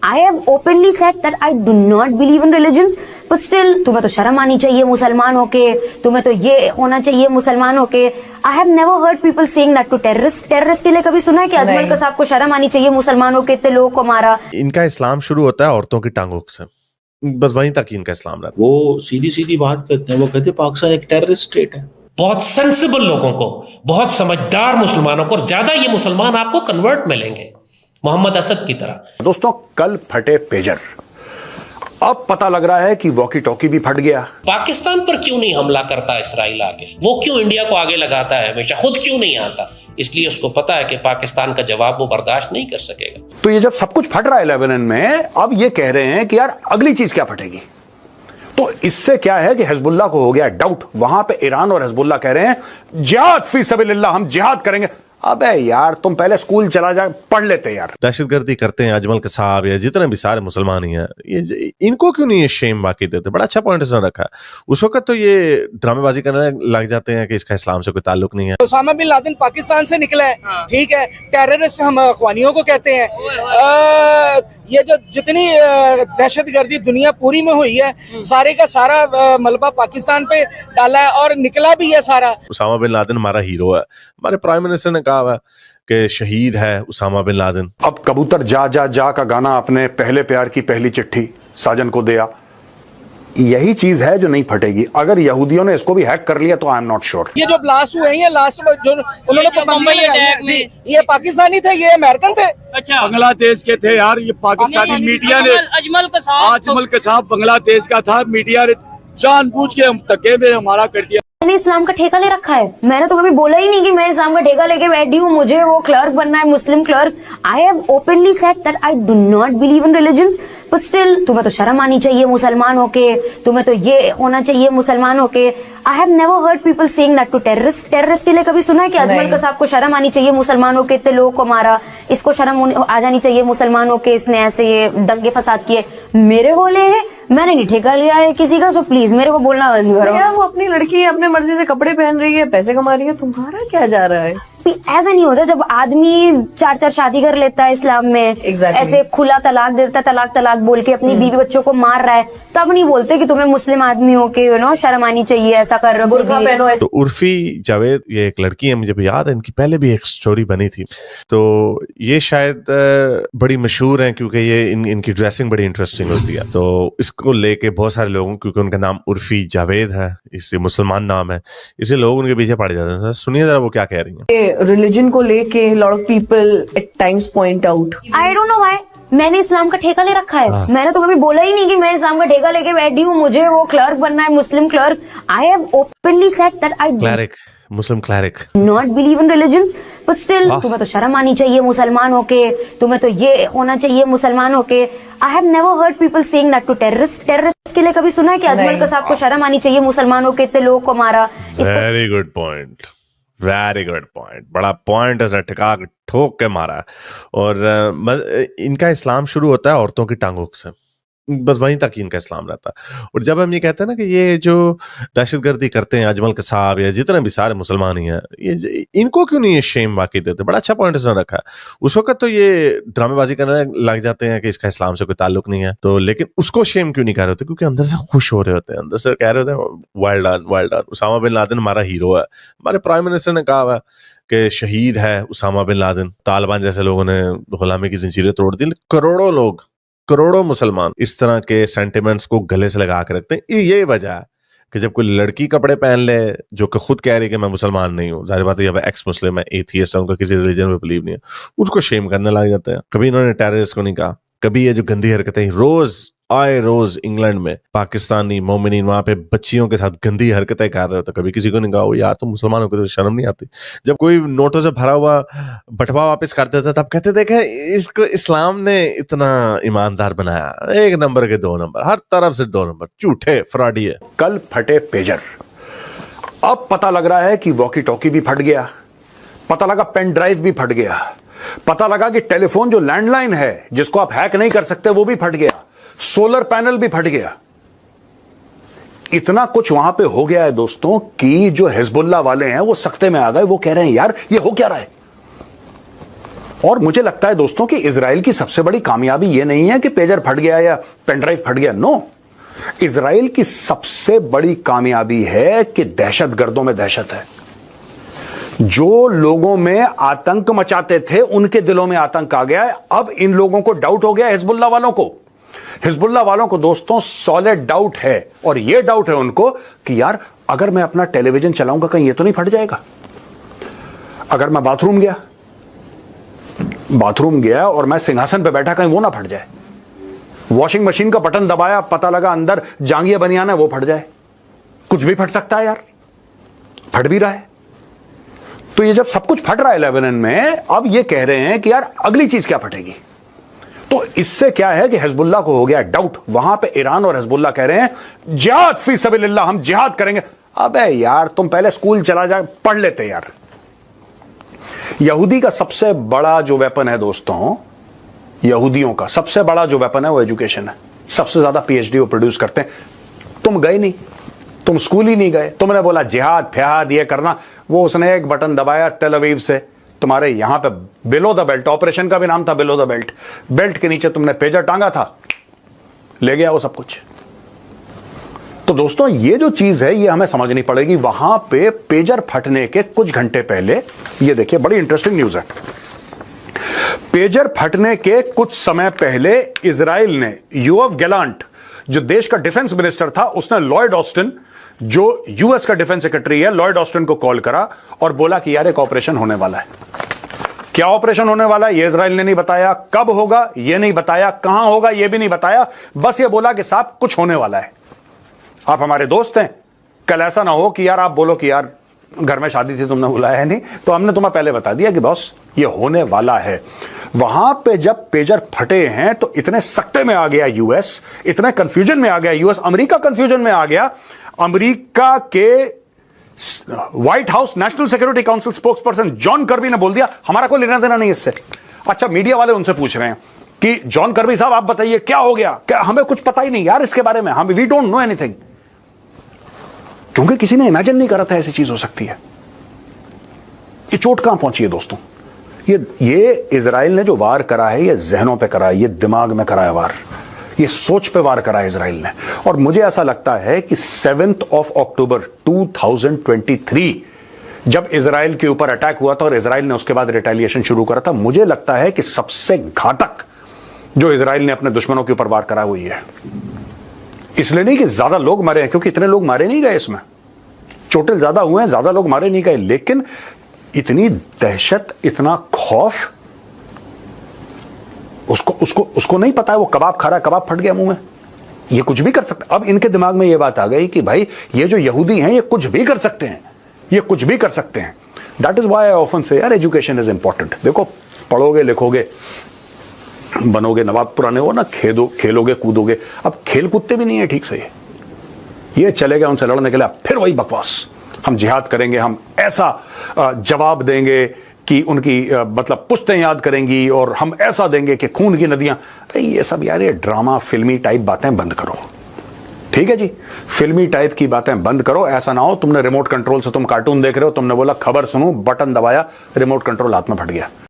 I have openly said that I do not believe in religions, but still तुम्हें तो शर्म आनी चाहिए मुसलमान होके, तुम्हें तो ये होना चाहिए मुसलमान होके. I have never heard people saying that to terrorists. Terrorist के लिए कभी सुना है कि अजमल कसाब को शर्म आनी चाहिए मुसलमान होके इतने लोगों को मारा? इनका इस्लाम शुरू होता है औरतों की टांगों से, बस वहीं तक इनका इस्लाम रहता है. वो सीधी सीधी बात करते हैं, वो कहते हैं पाकिस्तान एक टेररिस्ट स्टेट है. बहुत सेंसिबल लोगों को, बहुत समझदार मुसलमानों को, और ज्यादा ये मुसलमान आपको कन्वर्ट मिलेंगे मोहम्मद असद की तरह. दोस्तों, कल फटे पेजर, अब पता लग रहा है कि वॉकी टॉकी भी फट गया. पाकिस्तान पर क्यों नहीं हमला करता इसराइल आगे? वो क्यों इंडिया को आगे लगाता है हमेशा, खुद क्यों नहीं आता? इसलिए उसको पता है कि पाकिस्तान का जवाब वो बर्दाश्त नहीं कर सकेगा. तो ये जब सब कुछ फट रहा है लेबनान में, अब ये कह रहे हैं कि यार अगली चीज क्या फटेगी. तो इससे क्या है कि हिजबुल्लाह को हो गया डाउट. वहां पे ईरान और हिजबुल्लाह कह रहे हैं जिहाद फी सबीलिल्लाह, हम जिहाद करेंगे. अबे यार, तुम पहले स्कूल चला जा, पढ़ लेते यार. दहशतगर्दी करते हैं अजमल कसाब या जितने भी सारे मुसलमान ही हैं, ये इनको क्यों नहीं ये शेम बाकी देते? बड़ा अच्छा पॉइंट इसने रखा है. उस वक्त तो ये ड्रामेबाजी करने लग जाते हैं कि इसका इस्लाम से कोई ताल्लुक नहीं है. उसामा बिन लादेन पाकिस्तान से निकला है, ठीक है, टेररिस्ट हम अखवानियों को कहते हैं. ये जो जितनी दहशतगर्दी दुनिया पूरी में हुई है, सारे का सारा मलबा पाकिस्तान पे डाला है और निकला भी है सारा. उसामा बिन लादेन हमारा हीरो है. हमारे प्राइम मिनिस्टर ने कहा है कि शहीद है उसामा बिन लादेन. अब कबूतर जा जा जा का गाना अपने पहले प्यार की पहली चिट्ठी साजन को दिया, यही चीज है जो नहीं फटेगी. अगर यहूदियों ने इसको भी हैक कर लिया तो आई एम नॉट श्योर. ये जो ब्लास्ट हुए हैं, ये लास्ट जो उन्होंने पाबंदी लगाई है, जी, ये पाकिस्तानी थे, ये अमेरिकन थे. अच्छा, बांग्लादेश के थे यार. ये पाकिस्तानी मीडिया ने, अजमल कसाब बांग्लादेश का था, मीडिया ने जानबूझ के हम धक्के में हमारा कर दिया. मैंने इस्लाम का ठेका ले रखा है. मैंने तो कभी बोला ही नहीं कि मैं इस्लाम का ठेका लेके बैठी हूँ, मुझे वो क्लर्क बनना है, Muslim clerk. I have openly said that I do not believe in religions, but still तुम्हें तो शर्म आनी चाहिए मुसलमान होके, तुम्हें तो ये होना चाहिए मुसलमान होके. I have never heard people saying that to terrorist. Terrorist के लिए कभी सुना है कि अजमल कसाब को शर्म आनी चाहिए मुसलमान होके इतने लोगों को मारा, इसको शर्म आ जानी चाहिए मुसलमान होके, इसने ऐसे ये दंगे फसाद किए? मेरे बोले हैं, मैंने नहीं ठेका लिया है किसी का, सो प्लीज मेरे को बोलना बंद करो. वो अपनी लड़की है, अपने मर्जी से कपड़े पहन रही है, पैसे कमा रही है, तुम्हारा क्या जा रहा है? ऐसा नहीं होता. जब आदमी 4-4 शादी कर लेता है इस्लाम में, Exactly. ऐसे खुला तलाक देता है, तलाक तलाक बोल के अपनी बीवी बच्चों को मार रहा है, तब नहीं बोलते कि तुम्हें मुस्लिम आदमी हो के शर्म आनी चाहिए, ऐसा कर रहे बुर्का पहनो. तो उर्फी जावेद, ये एक लड़की है, मुझे भी याद है, इनकी पहले भी एक स्टोरी बनी थी. तो ये शायद बड़ी मशहूर है क्योंकि ये इनकी ड्रेसिंग बड़ी इंटरेस्टिंग होती है. तो इसको लेके बहुत सारे लोगों, क्योंकि उनका नाम उर्फी जावेद है, इससे मुसलमान नाम है, इसलिए लोग उनके पीछे पड़ जाते हैं. सुनिए जरा वो क्या कह रही है. रिलीजन को लेके lot of people at times point out, I don't know why, मैंने इस्लाम का ठेका ले रखा है. मैंने तो कभी बोला ही नहीं कि मैं इस्लाम का ठेका लेके बैठी हूँ, मुझे वो क्लर्क बनना है, Muslim clerk. I have openly said that I cleric, Muslim cleric, not believe in religions, but still तुम्हें तो शर्म आनी चाहिए मुसलमान होके, तुम्हें तो ये होना चाहिए मुसलमान होके. I have never heard people saying that to terrorist. Terrorist के लिए कभी सुना है कि अजमल कसाब को शर्म आनी चाहिए मुसलमान होके इतने लोगों को मारा? Very good point, very good point. बड़ा पॉइंट है, ठिका ठोक के मारा. और इनका इस्लाम शुरू होता है औरतों की टांगों से, बस वहीं तक ही इनका इस्लाम रहता है. और जब हम ये कहते हैं ना कि ये जो दहशतगर्दी करते हैं अजमल कसाब या जितने भी सारे मुसलमान ही हैं, ये इनको क्यों नहीं ये शेम बाकी देते? बड़ा अच्छा पॉइंट इसने रखा है. उस वक्त तो ये ड्रामेबाजी करने लग जाते हैं कि इसका इस्लाम से कोई ताल्लुक नहीं है. तो लेकिन उसको शेम क्यों नहीं कर रहे होते? क्योंकि अंदर से खुश हो रहे होते हैं, अंदर से कह रहे होते हैं well done, well done. Osama bin Laden हमारा हीरो है. हमारे प्राइम मिनिस्टर ने कहा है कि शहीद है उसामा बिन लादेन. तालिबान जैसे लोगों ने गुलामी की जंजीरें तोड़ दी. करोड़ों लोग, करोड़ों मुसलमान इस तरह के सेंटिमेंट्स को गले से लगा कर रखते हैं. ये वजह है कि जब कोई लड़की कपड़े पहन ले जो कि खुद कह रही है कि मैं मुसलमान नहीं हूँ, जाहिर बात है जब एक्स मुस्लिम है, एथियस्ट है, उनका किसी रिलीजन में बिलीव नहीं है, उसको शेम करने लग जाते हैं. कभी इन्होंने टेररिस्ट को नहीं कहा, कभी ये जो गंदी हरकतें रोज इंग्लैंड में पाकिस्तानी मोमिनीन वहां पे बच्चियों के साथ गंदी हरकतें कर रहे होते, कभी किसी को नहीं कहा यार तुम मुसलमानों को तो शर्म नहीं आती. जब कोई नोटों से भरा हुआ बटवा वापस कर देता तब कहते देखे इसको इस्लाम ने इतना ईमानदार बनाया, 1 नंबर के 2 नंबर, हर तरफ से 2 नंबर, झूठे फ्रॉडी है. कल फटे पेजर, अब पता लग रहा है कि वॉकी टॉकी भी फट गया, पता लगा पेन ड्राइव भी फट गया, पता लगा कि टेलीफोन जो लैंडलाइन है जिसको आप हैक नहीं कर सकते वो भी फट गया, सोलर पैनल भी फट गया. इतना कुछ वहां पे हो गया है दोस्तों कि जो हिजबुल्लाह वाले हैं वो सख्ते में आ गए. वो कह रहे हैं यार ये हो क्या रहा है. और मुझे लगता है दोस्तों कि इजराइल की सबसे बड़ी कामयाबी यह नहीं है कि पेजर फट गया या पेनड्राइव फट गया। नो, इजराइल की सबसे बड़ी कामयाबी है कि दहशतगर्दों में दहशत है। जो लोगों में आतंक मचाते थे उनके दिलों में आतंक आ गया है। अब इन लोगों को डाउट हो गया हिजबुल्लाह वालों को। हिजबुल्लाह वालों को दोस्तों सॉलिड डाउट है, और यह डाउट है उनको कि यार अगर मैं अपना टेलीविजन चलाऊंगा कहीं ये तो नहीं फट जाएगा। अगर मैं बाथरूम गया और मैं सिंहासन पे बैठा कहीं वो ना फट जाए। वॉशिंग मशीन का बटन दबाया, पता लगा अंदर जांघिया बनियान है, वो फट जाए। कुछ भी फट सकता है यार, फट भी रहा है। तो ये जब सब कुछ फट रहा है लेबनान में, अब ये कह रहे हैं कि यार अगली चीज क्या फटेगी। तो इससे क्या है कि हिजबुल्लाह को हो गया डाउट। वहां पे ईरान और हिजबुल्लाह कह रहे हैं जिहाद फी सबीलिल्लाह, हम जिहाद करेंगे। अबे यार तुम पहले स्कूल चला जा, पढ़ लेते यार। यहूदी का सबसे बड़ा जो वेपन है दोस्तों, यहूदियों का सबसे बड़ा जो वेपन है वो एजुकेशन है। सबसे ज्यादा पीएचडी वो प्रोड्यूस करते हैं। तुम गए नहीं, तुम स्कूल ही नहीं गए, तुमने बोला जिहाद फ्याद ये करना, वो उसने एक बटन दबाया तेल अवीव से, तुम्हारे यहां पे बिलो द बेल्ट, ऑपरेशन का भी नाम था बिलो द बेल्ट, बेल्ट के नीचे तुमने पेजर टांगा था, ले गया वो सब कुछ। तो दोस्तों ये जो चीज है ये हमें समझनी पड़ेगी। वहां पे पेजर फटने के कुछ घंटे पहले, ये देखिए बड़ी इंटरेस्टिंग न्यूज है, पेजर फटने के कुछ समय पहले इजराइल ने योआव गैलांट जो देश का डिफेंस मिनिस्टर था, उसने लॉयड ऑस्टिन जो यूएस का डिफेंस सेक्रेटरी है, लॉयड ऑस्टिन को कॉल करा और बोला कि यार एक ऑपरेशन होने वाला है। क्या ऑपरेशन होने वाला है ये इजराइल ने नहीं बताया, कब होगा ये नहीं बताया, कहां होगा ये भी नहीं बताया, बस ये बोला कि साहब कुछ होने वाला है। आप हमारे दोस्त हैं, कल ऐसा ना हो कि यार आप बोलो कि यार घर में शादी थी तुमने बुलाया है नहीं, तो हमने तुम्हें पहले बता दिया कि बॉस ये होने वाला है। वहां पे जब पेजर फटे हैं तो इतने सख्ते में आ गया यूएस, इतने कंफ्यूजन में आ गया यूएस, अमेरिका कंफ्यूजन में आ गया। अमेरिका के white house national security council spokesperson John Kirby ने बोल दिया हमारा कोई लेना देना नहीं इससे। अच्छा, मीडिया वाले उनसे पूछ रहे हैं कि जॉन कर्बी साहब आप बताइए क्या हो गया, क्या हमें कुछ पता ही नहीं यार इसके बारे में, हम वी डोंट नो एनीथिंग, क्योंकि किसी ने इमेजिन नहीं करा था ऐसी चीज हो सकती है। ये चोट कहां पहुंची है दोस्तों? ये इजराइल ने जो वार करा है ये जहनों पे करा है, ये दिमाग में करा है वार, ये सोच पे वार करा है इजराइल ने। और मुझे ऐसा लगता है कि 7 अक्टूबर 2023 जब इजराइल के ऊपर अटैक हुआ था और इजराइल ने उसके बाद रिटेलिएशन शुरू करा था, मुझे लगता है कि सबसे घातक जो इजराइल ने अपने दुश्मनों के ऊपर वार करा हुई है। इसलिए नहीं कि ज्यादा लोग मरे हैं, क्योंकि इतने लोग मारे नहीं गए, इसमें चोटिल ज्यादा हुए हैं, ज्यादा लोग मारे नहीं गए, लेकिन इतनी दहशत, इतना खौफ, उसको नहीं पता है वो कबाब खा रहा है, कबाब फट गया मुंह में, ये कुछ भी कर सकता। अब इनके दिमाग में ये बात आ गई कि भाई ये जो यहूदी हैं ये कुछ भी कर सकते हैं, ये कुछ भी कर सकते हैं। That is why I often से यार एजुकेशन इज इंपॉर्टेंट। देखो पढ़ोगे लिखोगे बनोगे नवाब, पुराने हो ना, खेलोगे कूदोगे। अब खेल कूदते भी नहीं है ठीक से, ये चले गए उनसे लड़ने के लिए, फिर वही बकवास, हम जिहाद करेंगे, हम ऐसा जवाब देंगे कि उनकी मतलब पुश्तें याद करेंगी और हम ऐसा देंगे कि खून की नदियां, ये सब यार ये ड्रामा फिल्मी टाइप बातें बंद करो, ठीक है जी, फिल्मी टाइप की बातें बंद करो। ऐसा ना हो तुमने रिमोट कंट्रोल से तुम कार्टून देख रहे हो, तुमने बोला खबर सुनूं, बटन दबाया, रिमोट कंट्रोल हाथ में फट गया।